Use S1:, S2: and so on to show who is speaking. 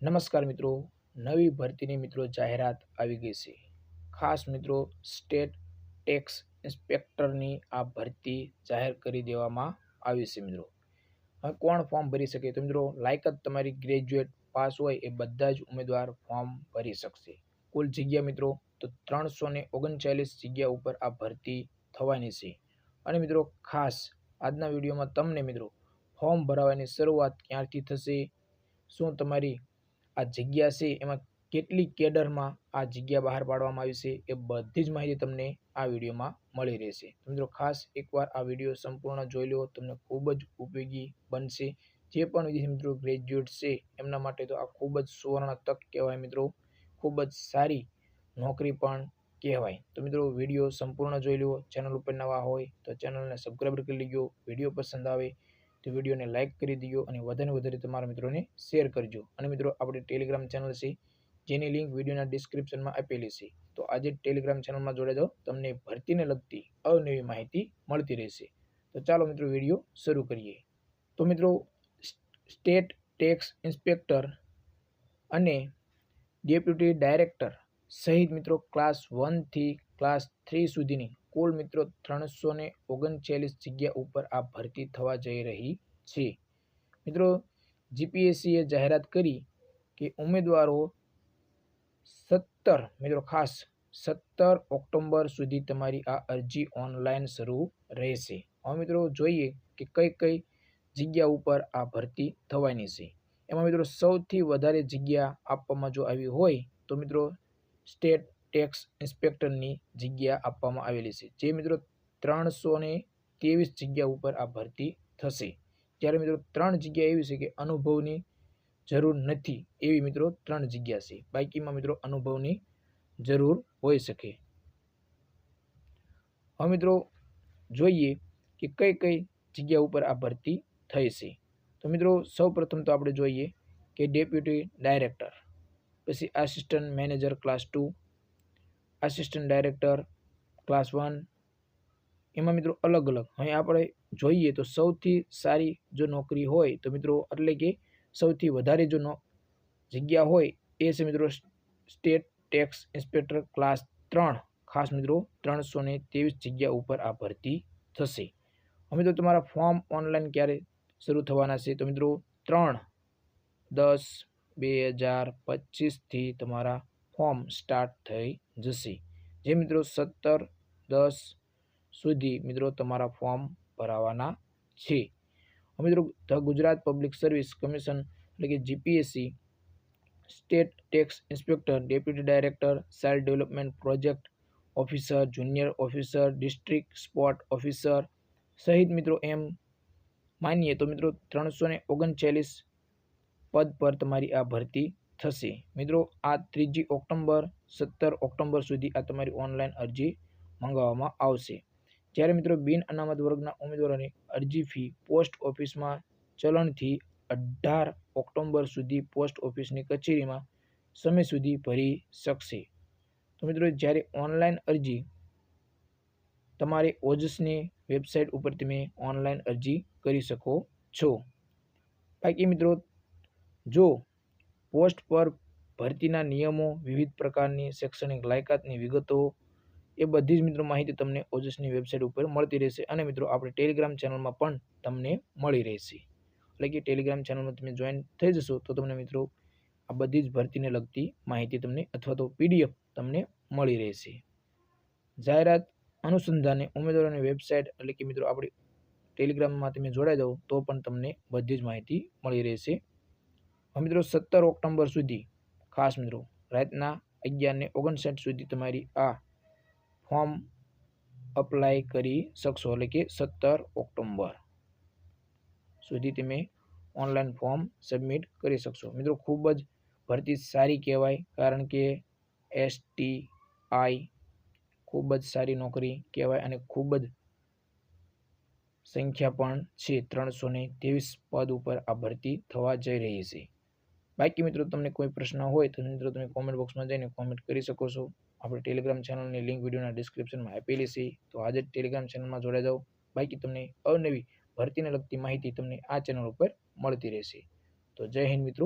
S1: નમસ્કાર મિત્રો, નવી ભરતીની મિત્રો જાહેરાત આવી ગઈ છે. ખાસ મિત્રો સ્ટેટ ટેક્સ ઇન્સ્પેક્ટરની આ ભરતી જાહેર કરી દેવામાં આવી છે. મિત્રો હવે કોણ ફોર્મ ભરી શકે? તો મિત્રો લાયકાત તમારી ગ્રેજ્યુએટ પાસ હોય એ બધા જ ઉમેદવાર ફોર્મ ભરી શકશે. કુલ જગ્યા મિત્રો તો 339 જગ્યા ઉપર આ ભરતી થવાની છે. અને મિત્રો ખાસ આજના વિડીયોમાં તમને મિત્રો ફોર્મ ભરાવાની શરૂઆત ક્યારથી થશે, શું તમારી આ જગ્યા છે એમાં કેટલી કેડરમાં આ જગ્યા બહાર પાડવામાં આવી છે, એ બધી જ માહિતી તમને આ વિડીયોમાં મળી રહેશે. મિત્રો ખાસ એકવાર આ વિડીયો સંપૂર્ણ જોઈ લો, તમને ખૂબ જ ઉપયોગી બનશે. જે પણ વિદ્યાર્થી મિત્રો ગ્રેજ્યુએટ છે એમના માટે તો આ ખૂબ જ સુવર્ણ તક કહેવાય મિત્રો, ખૂબ જ સારી નોકરી પણ કહેવાય. તો મિત્રો વિડીયો સંપૂર્ણ જોઈ લો. ચેનલ ઉપર નવા હોય તો ચેનલને સબસ્ક્રાઈબ કરી લેજો. વિડીયો પસંદ આવે તો વિડીયોને લાઇક કરી દીજો અને વધારે વધારે તમારા મિત્રોને શેર કરજો. અને મિત્રો આપણી ટેલિગ્રામ ચેનલ છે જેની લિંક વિડીયોના ડિસ્ક્રિપ્શનમાં આપેલી છે. તો આજે ટેલિગ્રામ ચેનલમાં જોડાઈ જાઓ, તમને ભરતીને લગતી અવનવી માહિતી મળતી રહેશે. તો ચાલો મિત્રો વિડીયો શરૂ કરીએ. તો મિત્રો સ્ટેટ ટેક્સ ઇન્સ્પેક્ટર અને ડેપ્યુટી ડાયરેક્ટર સહિત મિત્રો ક્લાસ 1 થી ક્લાસ 3 સુધીની કુલ મિત્રો 339 જગ્યા ઉપર આ ભરતી થવા જઈ રહી છે. મિત્રો જીપીએસસીએ જાહેરાત કરી કે ઉમેદવારો 17 ઓક્ટોબર સુધી તમારી આ અરજી ઓનલાઈન શરૂ રહેશે. હવે મિત્રો જોઈએ કે કઈ કઈ જગ્યા ઉપર આ ભરતી થવાની છે. એમાં મિત્રો સૌથી વધારે જગ્યા આપવામાં જો આવી હોય તો મિત્રો સ્ટેટ ટેક્સ ઇન્સ્પેક્ટરની જગ્યા આપવામાં આવેલી છે, જે મિત્રો 323 જગ્યા ઉપર આ ભરતી થશે. ત્યારે મિત્રો 3 જગ્યા એવી છે કે અનુભવની જરૂર નથી, એવી મિત્રો 3 જગ્યા છે. બાકીમાં મિત્રો અનુભવની જરૂર હોઈ શકે. હવે મિત્રો જોઈએ કે કઈ કઈ જગ્યા ઉપર આ ભરતી થઈ છે. તો મિત્રો સૌ પ્રથમ તો આપણે જોઈએ કે ડેપ્યુટી ડાયરેક્ટર, પછી assistant manager class 2, assistant director class 1. એમાં મિત્રો અલગ અલગ અહીં આપણે જોઈએ તો સૌથી સારી જો નોકરી હોય તો મિત્રો એટલે કે સૌથી વધારે જો જગ્યા હોય એ છે મિત્રો સ્ટેટ ટેક્સ ઇન્સ્પેક્ટર ક્લાસ 3. ખાસ મિત્રો 323 જગ્યા ઉપર આ ભરતી થશે. હવે મિત્રો તમારા ફોર્મ ઓનલાઈન ક્યારે શરૂ થવાના છે? તો મિત્રો 3/10/2025 થી તમારા ફોર્મ સ્ટાર્ટ થઈ જશે. જે મિત્રો 17/10 સુધી મિત્રો તમારા ફોર્મ ભરાવાના છે. મિત્રો the Gujarat public service commission એટલે કે GPSC state tax inspector, deputy director, child development project officer, junior officer, district sport officer સહિત મિત્રો એમ માનીએ તો મિત્રો 339 પદ પર તમારી આ ભરતી થશે. મિત્રો આ 3 ઓક્ટોબર 17 ઓક્ટોબર સુધી આ તમારી ઓનલાઈન અરજી મંગાવવામાં આવશે. જ્યારે મિત્રો બિન અનામત વર્ગના ઉમેદવારોની અરજી ફી પોસ્ટ ઓફિસમાં ચલણથી 18 ઓક્ટોબર સુધી પોસ્ટ ઓફિસની કચેરીમાં સમય સુધી ભરી શકશે. તો મિત્રો જ્યારે ઓનલાઈન અરજી તમારે ઓજસની વેબસાઇટ ઉપર તમે ઓનલાઈન અરજી કરી શકો છો. બાકી મિત્રો જો પોસ્ટ પર ભરતીના નિયમો, વિવિધ પ્રકારની શૈક્ષણિક લાયકાતની વિગતો એ બધી જ મિત્રો માહિતી તમને ઓજસની વેબસાઇટ ઉપર મળતી રહેશે. અને મિત્રો આપણે ટેલિગ્રામ ચેનલમાં પણ તમને મળી રહેશે. એટલે કે ટેલિગ્રામ ચેનલમાં તમે જોઈન થઈ જશો તો તમને મિત્રો આ બધી જ ભરતીને લગતી માહિતી તમને અથવા તો પીડીએફ તમને મળી રહેશે. જાહેરાત અનુસંધાને ઉમેદવારોની વેબસાઇટ એટલે કે મિત્રો આપણી ટેલિગ્રામમાં તમે જોડાઈ જાઓ તો પણ તમને બધી જ માહિતી મળી રહેશે. મિત્રો 17 ઓક્ટોબર સુધી ખાસ મિત્રો રાતના 11:59 સુધી તમારી આ ફોર્મ અપ્લાય કરી શકશો. એટલે કે 17 ઓક્ટોબર સુધી તમે ઓનલાઈન ફોર્મ સબમિટ કરી શકશો. મિત્રો ખૂબ જ ભરતી સારી કહેવાય, કારણ કે STI ખૂબ જ સારી નોકરી કહેવાય અને ખૂબ જ સંખ્યા પણ છે. 323 પદ ઉપર આ ભરતી થવા જઈ રહી છે. બાકી મિત્રો તમને કોઈ પ્રશ્ન હોય તો મિત્રો તમે કોમેન્ટ બોક્સમાં જઈને કોમેન્ટ કરી શકો છો. આપણે ટેલિગ્રામ ચેનલની લિંક વિડીયોના ડિસ્ક્રિપ્શનમાં આપેલી છે, તો આજે જ ટેલિગ્રામ ચેનલમાં જોડાઈ જાઓ. બાકી તમને અવનવી ભરતીને લગતી માહિતી તમને આ ચેનલ ઉપર મળતી રહેશે. તો જય હિન્દ મિત્રો.